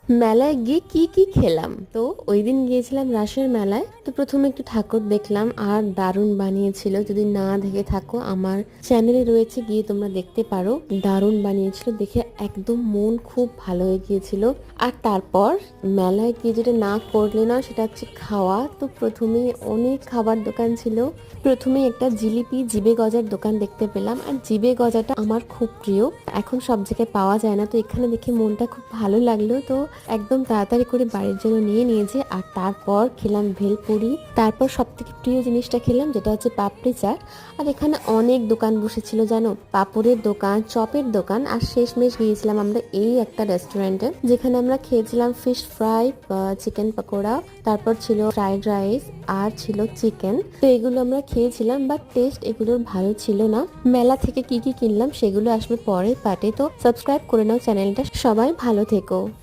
মেলায় গিয়ে কি কি খেলাম, তো ওই দিন গিয়েছিলাম রাসের মেলায়। তো প্রথমে একটু ঠাকুর দেখলাম আর দারুণ বানিয়েছিল, যদি না দেখে থাকো আমার চ্যানেলে রয়েছে, গিয়ে তোমরা দেখতে পারো। দারুণ বানিয়েছিল, দেখে একদম মন খুব ভালো হয়ে গিয়েছিল। আর তারপর মেলায় গিয়ে যেটা না করলে না সেটা হচ্ছে খাওয়া। তো প্রথমে অনেক খাবার দোকান ছিল। প্রথমে একটা জিলিপি জিবে গজার দোকান দেখতে পেলাম, আর জিবে গজাটা আমার খুব প্রিয়। এখন সব জায়গায় পাওয়া যায় না, তো এখানে দেখে মনটা খুব ভালো লাগলো। তো একদম তাড়াতাড়ি করে বাড়ির জন্য নিয়ে নিয়েছে। আর তারপর খেলাম ভেলপুরি। তারপর সব থেকে প্রিয় জিনিসটা খেলাম, যেটা হচ্ছে পাপড়ি চাট। আর এখানে অনেক দোকান বসেছিল জানো, পাপড়ের দোকান, চপের দোকান। আর শেষমেশ গিয়েছিলাম আমরা এই একটা রেস্টুরেন্টে, যেখানে আমরা খেয়েছিলাম ফিশ ফ্রাই, চিকেন পকোড়া, তারপর ছিল ফ্রাইড রাইস, আর ছিল চিকেন। তো এগুলো আমরা খেয়েছিলাম, বাট টেস্ট এগুলোর ভালো ছিল না। মেলা থেকে কি কি কিনলাম সেগুলো আসবে পরের পার্টে, তো সাবস্ক্রাইব করে নাও চ্যানেলটা। সবাই ভালো থেকো।